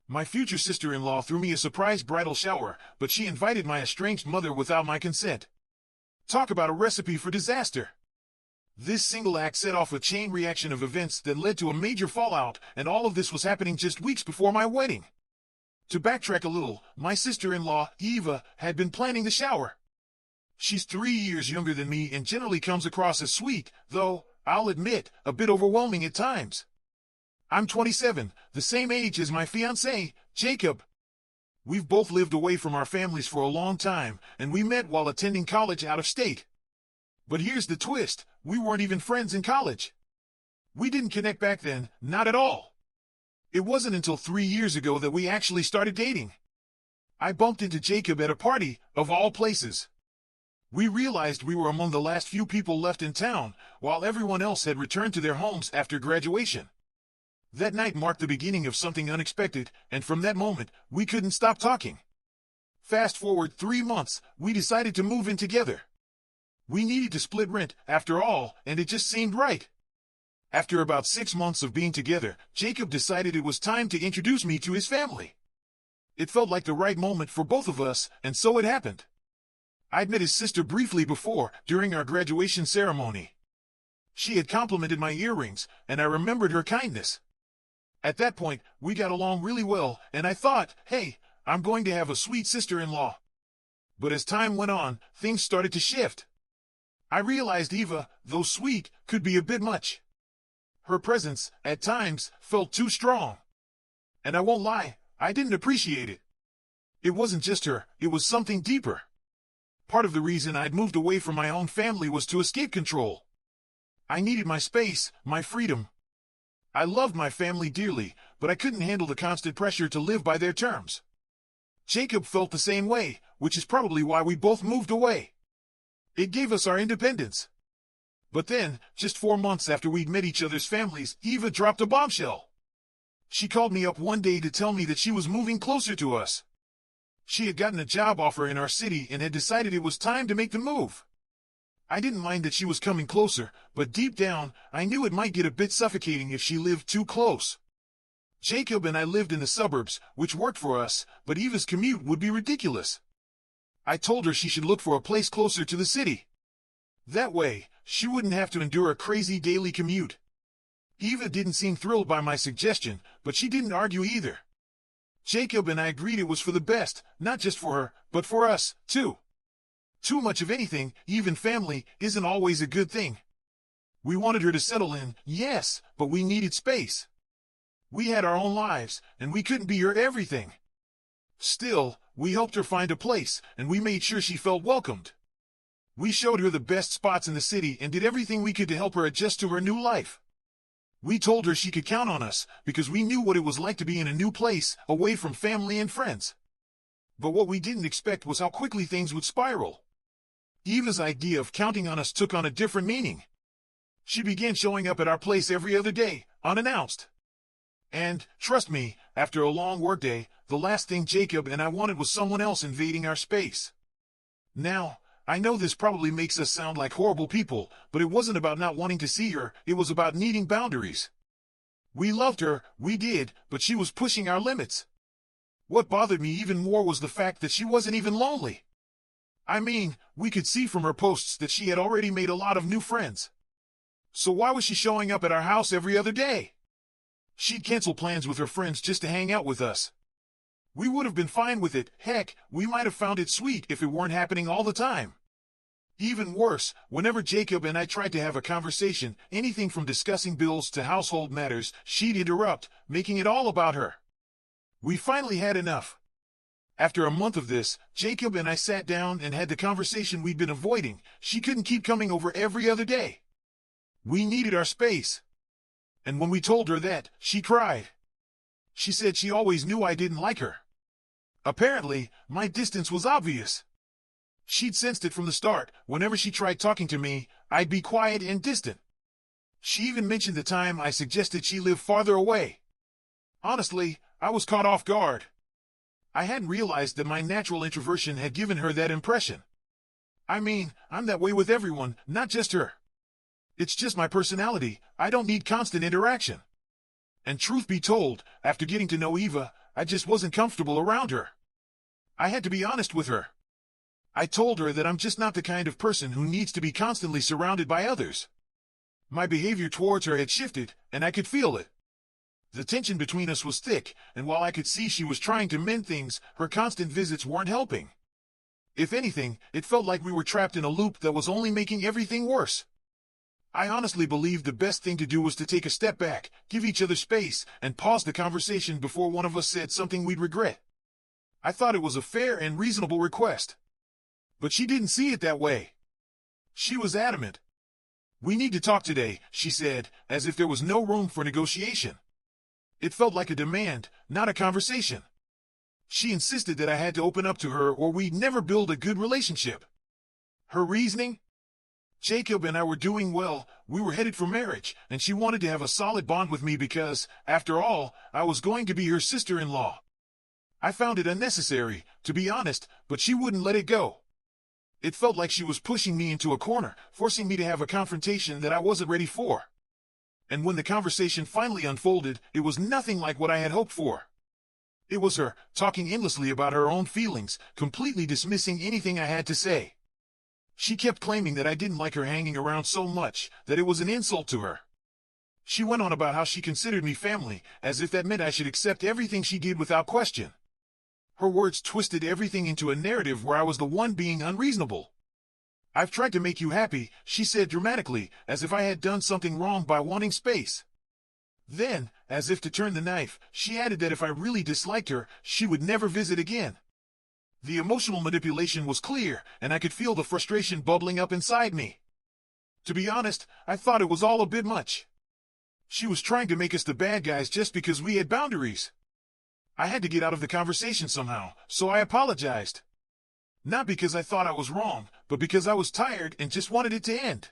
My future sister-in-law threw me a surprise bridal shower, but she invited my estranged mother without my consent. Talk about a recipe for disaster. This single act set off a chain reaction of events that led to a major fallout, and all of this was happening just weeks before my wedding. To backtrack a little, my sister-in-law, Eva, had been planning the shower. She's 3 years younger than me and generally comes across as sweet, though, I'll admit, a bit overwhelming at times. I'm 27, the same age as my fiancé, Jacob. We've both lived away from our families for a long time, and we met while attending college out of state. But here's the twist, we weren't even friends in college. We didn't connect back then, not at all. It wasn't until 3 years ago that we actually started dating. I bumped into Jacob at a party, of all places. We realized we were among the last few people left in town, while everyone else had returned to their homes after graduation. That night marked the beginning of something unexpected, and from that moment, we couldn't stop talking. Fast forward 3 months, we decided to move in together. We needed to split rent, after all, and it just seemed right. After about 6 months of being together, Jacob decided it was time to introduce me to his family. It felt like the right moment for both of us, and so it happened. I'd met his sister briefly before, during our graduation ceremony. She had complimented my earrings, and I remembered her kindness. At that point, we got along really well, and I thought, hey, I'm going to have a sweet sister-in-law. But as time went on, things started to shift. I realized Eva, though sweet, could be a bit much. Her presence, at times, felt too strong. And I won't lie, I didn't appreciate it. It wasn't just her, it was something deeper. Part of the reason I'd moved away from my own family was to escape control. I needed my space, my freedom. I loved my family dearly, but I couldn't handle the constant pressure to live by their terms. Jacob felt the same way, which is probably why we both moved away. It gave us our independence. But then, just 4 months after we'd met each other's families, Eva dropped a bombshell. She called me up one day to tell me that she was moving closer to us. She had gotten a job offer in our city and had decided it was time to make the move. I didn't mind that she was coming closer, but deep down, I knew it might get a bit suffocating if she lived too close. Jacob and I lived in the suburbs, which worked for us, but Eva's commute would be ridiculous. I told her she should look for a place closer to the city. That way, she wouldn't have to endure a crazy daily commute. Eva didn't seem thrilled by my suggestion, but she didn't argue either. Jacob and I agreed it was for the best, not just for her, but for us, too. Too much of anything, even family, isn't always a good thing. We wanted her to settle in, yes, but we needed space. We had our own lives, and we couldn't be her everything. Still, we helped her find a place, and we made sure she felt welcomed. We showed her the best spots in the city and did everything we could to help her adjust to her new life. We told her she could count on us, because we knew what it was like to be in a new place, away from family and friends. But what we didn't expect was how quickly things would spiral. Eva's idea of counting on us took on a different meaning. She began showing up at our place every other day, unannounced. And, trust me, after a long workday, the last thing Jacob and I wanted was someone else invading our space. Now, I know this probably makes us sound like horrible people, but it wasn't about not wanting to see her, it was about needing boundaries. We loved her, we did, but she was pushing our limits. What bothered me even more was the fact that she wasn't even lonely. I mean, we could see from her posts that she had already made a lot of new friends. So why was she showing up at our house every other day? She'd cancel plans with her friends just to hang out with us. We would have been fine with it, heck, we might have found it sweet if it weren't happening all the time. Even worse, whenever Jacob and I tried to have a conversation, anything from discussing bills to household matters, she'd interrupt, making it all about her. We finally had enough. After a month of this, Jacob and I sat down and had the conversation we'd been avoiding. She couldn't keep coming over every other day. We needed our space. And when we told her that, she cried. She said she always knew I didn't like her. Apparently, my distance was obvious. She'd sensed it from the start. Whenever she tried talking to me, I'd be quiet and distant. She even mentioned the time I suggested she live farther away. Honestly, I was caught off guard. I hadn't realized that my natural introversion had given her that impression. I mean, I'm that way with everyone, not just her. It's just my personality, I don't need constant interaction. And truth be told, after getting to know Eva, I just wasn't comfortable around her. I had to be honest with her. I told her that I'm just not the kind of person who needs to be constantly surrounded by others. My behavior towards her had shifted, and I could feel it. The tension between us was thick, and while I could see she was trying to mend things, her constant visits weren't helping. If anything, it felt like we were trapped in a loop that was only making everything worse. I honestly believed the best thing to do was to take a step back, give each other space, and pause the conversation before one of us said something we'd regret. I thought it was a fair and reasonable request. But she didn't see it that way. She was adamant. "We need to talk today," she said, as if there was no room for negotiation. It felt like a demand, not a conversation. She insisted that I had to open up to her or we'd never build a good relationship. Her reasoning? Jacob and I were doing well, we were headed for marriage, and she wanted to have a solid bond with me because, after all, I was going to be her sister-in-law. I found it unnecessary, to be honest, but she wouldn't let it go. It felt like she was pushing me into a corner, forcing me to have a confrontation that I wasn't ready for. And when the conversation finally unfolded, it was nothing like what I had hoped for. It was her, talking endlessly about her own feelings, completely dismissing anything I had to say. She kept claiming that I didn't like her hanging around so much, that it was an insult to her. She went on about how she considered me family, as if that meant I should accept everything she did without question. Her words twisted everything into a narrative where I was the one being unreasonable. "I've tried to make you happy," she said dramatically, as if I had done something wrong by wanting space. Then, as if to turn the knife, she added that if I really disliked her, she would never visit again. The emotional manipulation was clear, and I could feel the frustration bubbling up inside me. To be honest, I thought it was all a bit much. She was trying to make us the bad guys just because we had boundaries. I had to get out of the conversation somehow, so I apologized. Not because I thought I was wrong, but because I was tired and just wanted it to end.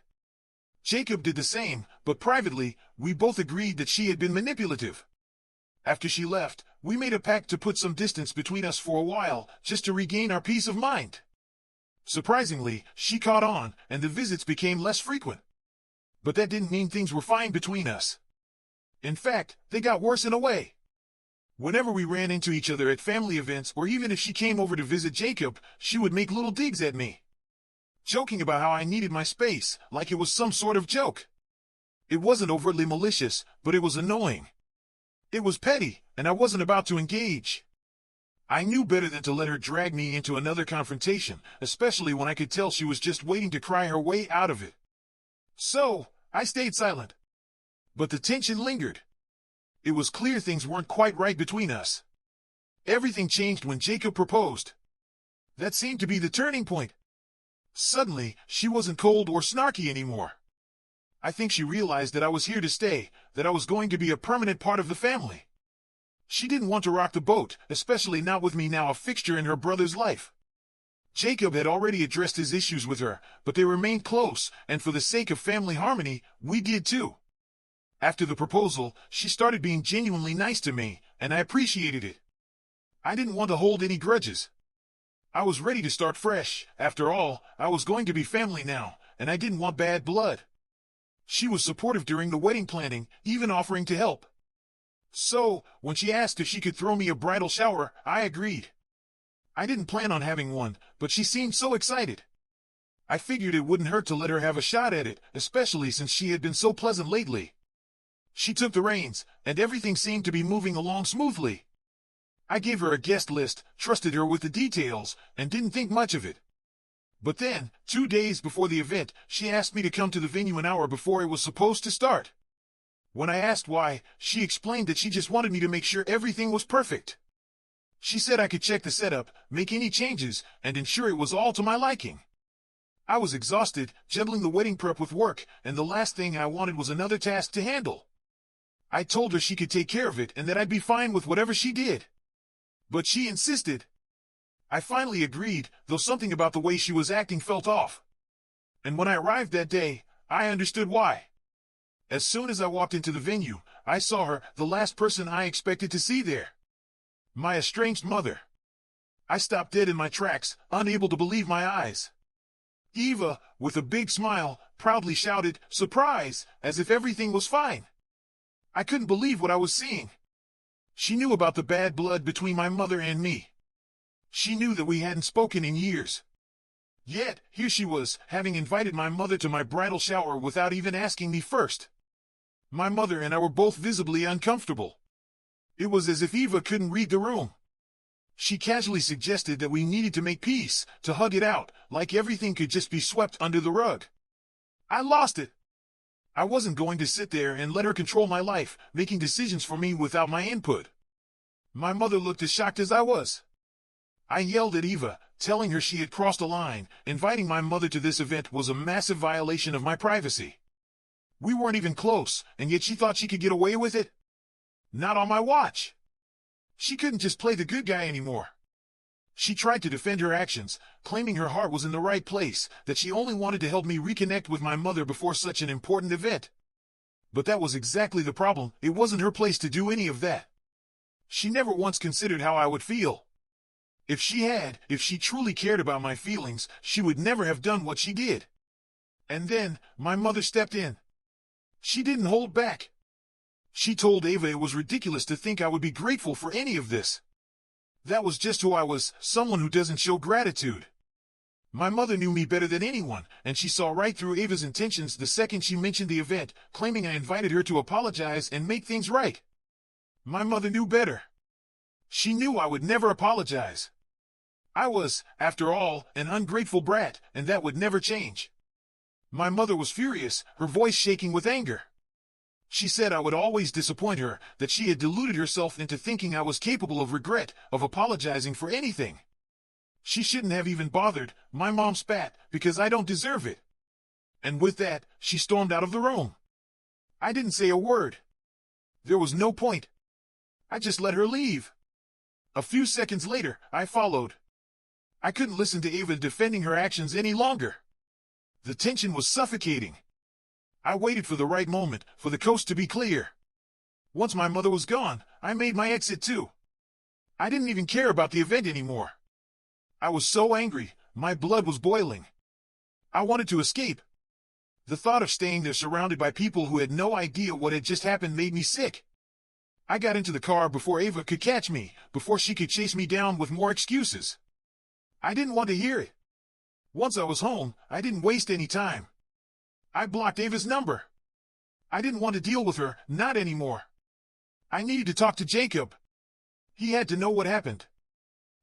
Jacob did the same, but privately, we both agreed that she had been manipulative. After she left, we made a pact to put some distance between us for a while, just to regain our peace of mind. Surprisingly, she caught on, and the visits became less frequent. But that didn't mean things were fine between us. In fact, they got worse in a way. Whenever we ran into each other at family events, or even if she came over to visit Jacob, she would make little digs at me, joking about how I needed my space, like it was some sort of joke. It wasn't overtly malicious, but it was annoying. It was petty, and I wasn't about to engage. I knew better than to let her drag me into another confrontation, especially when I could tell she was just waiting to cry her way out of it. So, I stayed silent. But the tension lingered. It was clear things weren't quite right between us. Everything changed when Jacob proposed. That seemed to be the turning point. Suddenly, she wasn't cold or snarky anymore. I think she realized that I was here to stay, that I was going to be a permanent part of the family. She didn't want to rock the boat, especially not with me now a fixture in her brother's life. Jacob had already addressed his issues with her, but they remained close, and for the sake of family harmony, we did too. After the proposal, she started being genuinely nice to me, and I appreciated it. I didn't want to hold any grudges. I was ready to start fresh. After all, I was going to be family now, and I didn't want bad blood. She was supportive during the wedding planning, even offering to help. So, when she asked if she could throw me a bridal shower, I agreed. I didn't plan on having one, but she seemed so excited. I figured it wouldn't hurt to let her have a shot at it, especially since she had been so pleasant lately. She took the reins, and everything seemed to be moving along smoothly. I gave her a guest list, trusted her with the details, and didn't think much of it. But then, 2 days before the event, she asked me to come to the venue an hour before it was supposed to start. When I asked why, she explained that she just wanted me to make sure everything was perfect. She said I could check the setup, make any changes, and ensure it was all to my liking. I was exhausted, juggling the wedding prep with work, and the last thing I wanted was another task to handle. I told her she could take care of it and that I'd be fine with whatever she did. But she insisted. I finally agreed, though something about the way she was acting felt off. And when I arrived that day, I understood why. As soon as I walked into the venue, I saw her, the last person I expected to see there. My estranged mother. I stopped dead in my tracks, unable to believe my eyes. Eva, with a big smile, proudly shouted, "Surprise!" as if everything was fine. I couldn't believe what I was seeing. She knew about the bad blood between my mother and me. She knew that we hadn't spoken in years. Yet, here she was, having invited my mother to my bridal shower without even asking me first. My mother and I were both visibly uncomfortable. It was as if Eva couldn't read the room. She casually suggested that we needed to make peace, to hug it out, like everything could just be swept under the rug. I lost it. I wasn't going to sit there and let her control my life, making decisions for me without my input. My mother looked as shocked as I was. I yelled at Eva, telling her she had crossed a line. Inviting my mother to this event was a massive violation of my privacy. We weren't even close, and yet she thought she could get away with it? Not on my watch. She couldn't just play the good guy anymore. She tried to defend her actions, claiming her heart was in the right place, that she only wanted to help me reconnect with my mother before such an important event. But that was exactly the problem. It wasn't her place to do any of that. She never once considered how I would feel. If she truly cared about my feelings, she would never have done what she did. And then, my mother stepped in. She didn't hold back. She told Eva it was ridiculous to think I would be grateful for any of this. That was just who I was, someone who doesn't show gratitude. My mother knew me better than anyone, and she saw right through Ava's intentions the second she mentioned the event, claiming I invited her to apologize and make things right. My mother knew better. She knew I would never apologize. I was, after all, an ungrateful brat, and that would never change. My mother was furious, her voice shaking with anger. She said I would always disappoint her, that she had deluded herself into thinking I was capable of regret, of apologizing for anything. She shouldn't have even bothered, my mom spat, because I don't deserve it. And with that, she stormed out of the room. I didn't say a word. There was no point. I just let her leave. A few seconds later, I followed. I couldn't listen to Ava defending her actions any longer. The tension was suffocating. I waited for the right moment, for the coast to be clear. Once my mother was gone, I made my exit too. I didn't even care about the event anymore. I was so angry, my blood was boiling. I wanted to escape. The thought of staying there surrounded by people who had no idea what had just happened made me sick. I got into the car before Ava could catch me, before she could chase me down with more excuses. I didn't want to hear it. Once I was home, I didn't waste any time. I blocked Ava's number. I didn't want to deal with her, not anymore. I needed to talk to Jacob. He had to know what happened.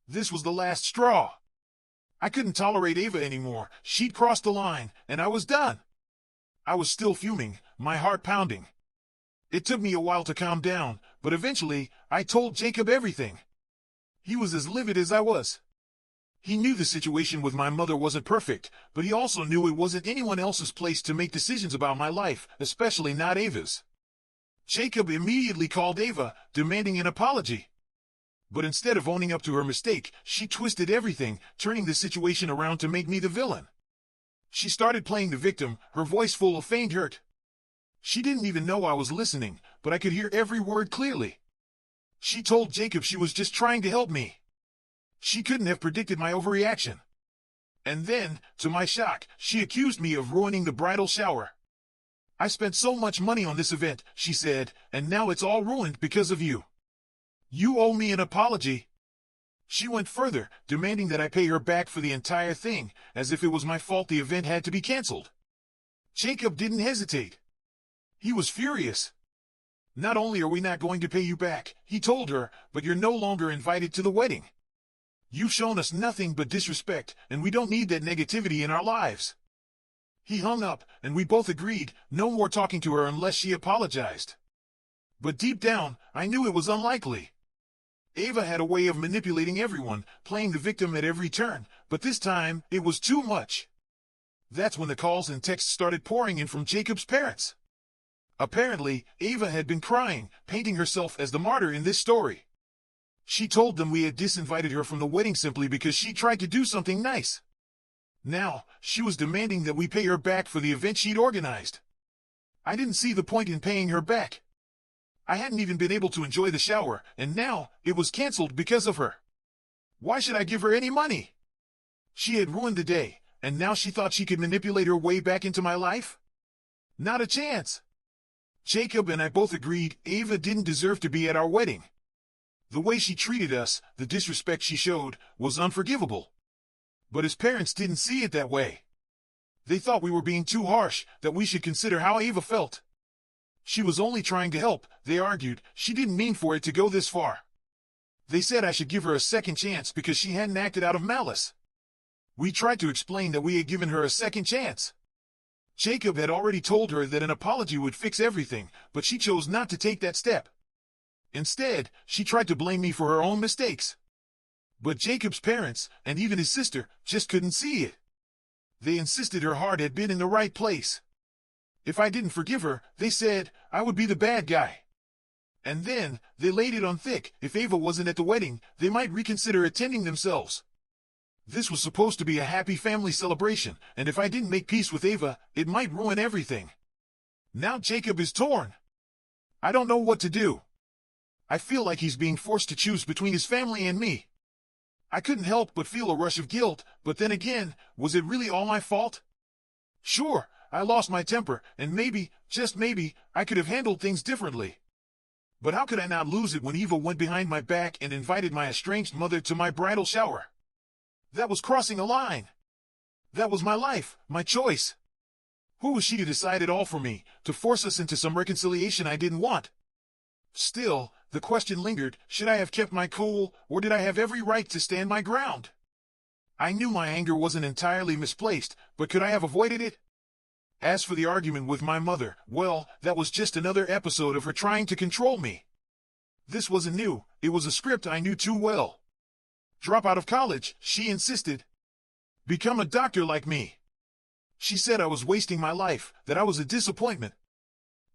This was the last straw. I couldn't tolerate Ava anymore. She'd crossed the line, and I was done. I was still fuming, my heart pounding. It took me a while to calm down, but eventually, I told Jacob everything. He was as livid as I was. He knew the situation with my mother wasn't perfect, but he also knew it wasn't anyone else's place to make decisions about my life, especially not Ava's. Jacob immediately called Ava, demanding an apology. But instead of owning up to her mistake, she twisted everything, turning the situation around to make me the villain. She started playing the victim, her voice full of feigned hurt. She didn't even know I was listening, but I could hear every word clearly. She told Jacob she was just trying to help me. She couldn't have predicted my overreaction. And then, to my shock, she accused me of ruining the bridal shower. I spent so much money on this event, she said, and now it's all ruined because of you. You owe me an apology. She went further, demanding that I pay her back for the entire thing, as if it was my fault the event had to be canceled. Jacob didn't hesitate. He was furious. Not only are we not going to pay you back, he told her, but you're no longer invited to the wedding. You've shown us nothing but disrespect, and we don't need that negativity in our lives. He hung up, and we both agreed, no more talking to her unless she apologized. But deep down, I knew it was unlikely. Ava had a way of manipulating everyone, playing the victim at every turn, but this time, it was too much. That's when the calls and texts started pouring in from Jacob's parents. Apparently, Ava had been crying, painting herself as the martyr in this story. She told them we had disinvited her from the wedding simply because she tried to do something nice. Now, she was demanding that we pay her back for the event she'd organized. I didn't see the point in paying her back. I hadn't even been able to enjoy the shower, and now, it was canceled because of her. Why should I give her any money? She had ruined the day, and now she thought she could manipulate her way back into my life? Not a chance. Jacob and I both agreed Ava didn't deserve to be at our wedding. The way she treated us, the disrespect she showed, was unforgivable. But his parents didn't see it that way. They thought we were being too harsh, that we should consider how Ava felt. She was only trying to help, they argued. She didn't mean for it to go this far. They said I should give her a second chance because she hadn't acted out of malice. We tried to explain that we had given her a second chance. Jacob had already told her that an apology would fix everything, but she chose not to take that step. Instead, she tried to blame me for her own mistakes. But Jacob's parents, and even his sister, just couldn't see it. They insisted her heart had been in the right place. If I didn't forgive her, they said, I would be the bad guy. And then, they laid it on thick. If Ava wasn't at the wedding, they might reconsider attending themselves. This was supposed to be a happy family celebration, and if I didn't make peace with Ava, it might ruin everything. Now Jacob is torn. I don't know what to do. I feel like he's being forced to choose between his family and me. I couldn't help but feel a rush of guilt, but then again, was it really all my fault? Sure, I lost my temper, and maybe, just maybe, I could have handled things differently. But how could I not lose it when Eva went behind my back and invited my estranged mother to my bridal shower? That was crossing a line. That was my life, my choice. Who was she to decide it all for me, to force us into some reconciliation I didn't want? Still, the question lingered, should I have kept my cool, or did I have every right to stand my ground? I knew my anger wasn't entirely misplaced, but could I have avoided it? As for the argument with my mother, well, that was just another episode of her trying to control me. This wasn't new, it was a script I knew too well. Drop out of college, she insisted. Become a doctor like me. She said I was wasting my life, that I was a disappointment.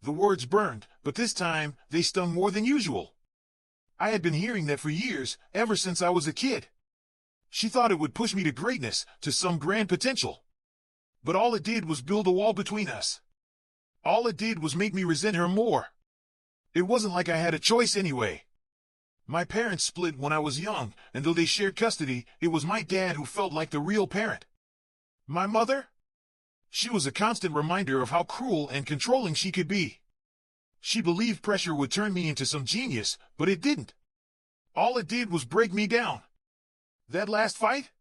The words burned, but this time, they stung more than usual. I had been hearing that for years, ever since I was a kid. She thought it would push me to greatness, to some grand potential. But all it did was build a wall between us. All it did was make me resent her more. It wasn't like I had a choice anyway. My parents split when I was young, and though they shared custody, it was my dad who felt like the real parent. My mother? She was a constant reminder of how cruel and controlling she could be. She believed pressure would turn me into some genius, but it didn't. All it did was break me down. That last fight?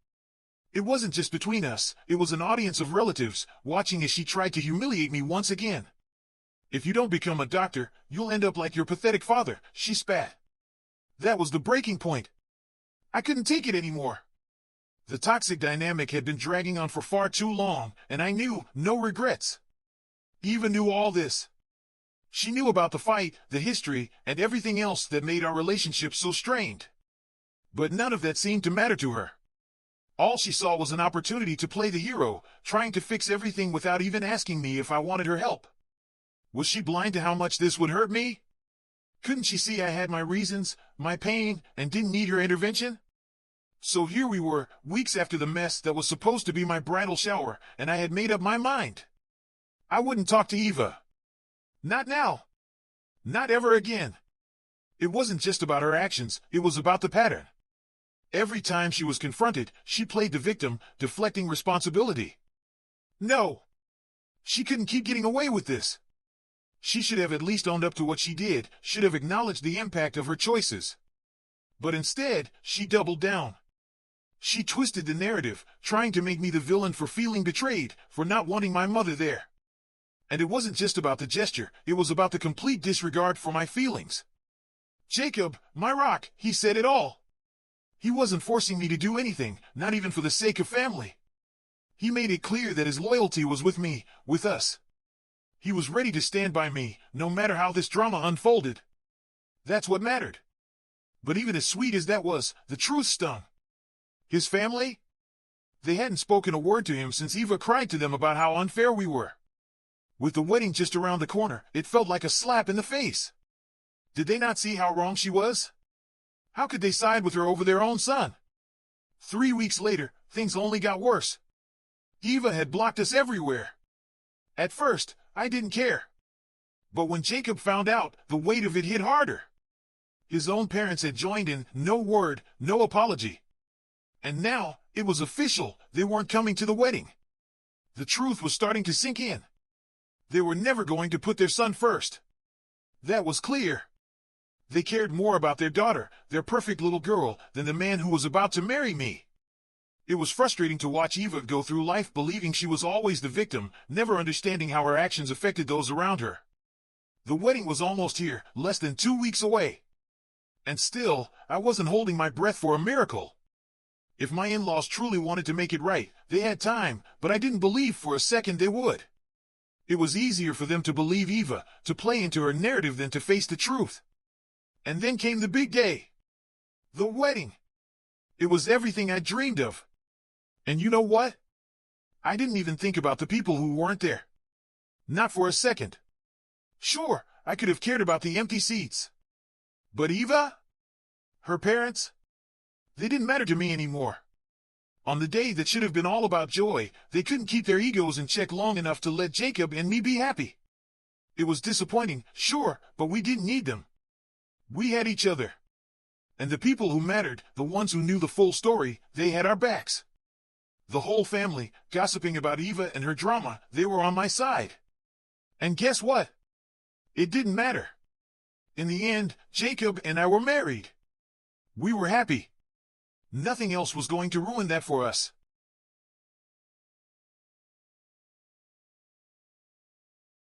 It wasn't just between us, it was an audience of relatives, watching as she tried to humiliate me once again. If you don't become a doctor, you'll end up like your pathetic father, she spat. That was the breaking point. I couldn't take it anymore. The toxic dynamic had been dragging on for far too long, and I knew, no regrets. Eva knew all this. She knew about the fight, the history, and everything else that made our relationship so strained. But none of that seemed to matter to her. All she saw was an opportunity to play the hero, trying to fix everything without even asking me if I wanted her help. Was she blind to how much this would hurt me? Couldn't she see I had my reasons, my pain, and didn't need her intervention? So here we were, weeks after the mess that was supposed to be my bridal shower, and I had made up my mind. I wouldn't talk to Eva. Not now. Not ever again. It wasn't just about her actions, it was about the pattern. Every time she was confronted, she played the victim, deflecting responsibility. No. She couldn't keep getting away with this. She should have at least owned up to what she did, should have acknowledged the impact of her choices. But instead, she doubled down. She twisted the narrative, trying to make me the villain for feeling betrayed, for not wanting my mother there. And it wasn't just about the gesture, it was about the complete disregard for my feelings. Jacob, my rock, he said it all. He wasn't forcing me to do anything, not even for the sake of family. He made it clear that his loyalty was with me, with us. He was ready to stand by me, no matter how this drama unfolded. That's what mattered. But even as sweet as that was, the truth stung. His family? They hadn't spoken a word to him since Eva cried to them about how unfair we were. With the wedding just around the corner, it felt like a slap in the face. Did they not see how wrong she was? How could they side with her over their own son? 3 weeks later, things only got worse. Eva had blocked us everywhere. At first, I didn't care. But when Jacob found out, the weight of it hit harder. His own parents had joined in, no word, no apology. And now, it was official, they weren't coming to the wedding. The truth was starting to sink in. They were never going to put their son first. That was clear. They cared more about their daughter, their perfect little girl, than the man who was about to marry me. It was frustrating to watch Eva go through life believing she was always the victim, never understanding how her actions affected those around her. The wedding was almost here, less than 2 weeks away. And still, I wasn't holding my breath for a miracle. If my in-laws truly wanted to make it right, they had time, but I didn't believe for a second they would. It was easier for them to believe Eva, to play into her narrative than to face the truth. And then came the big day. The wedding. It was everything I dreamed of. And you know what? I didn't even think about the people who weren't there. Not for a second. Sure, I could have cared about the empty seats. But Eva? Her parents? They didn't matter to me anymore. On the day that should have been all about joy, they couldn't keep their egos in check long enough to let Jacob and me be happy. It was disappointing, sure, but we didn't need them. We had each other. And the people who mattered, the ones who knew the full story, they had our backs. The whole family, gossiping about Eva and her drama, they were on my side. And guess what? It didn't matter. In the end, Jacob and I were married. We were happy. Nothing else was going to ruin that for us.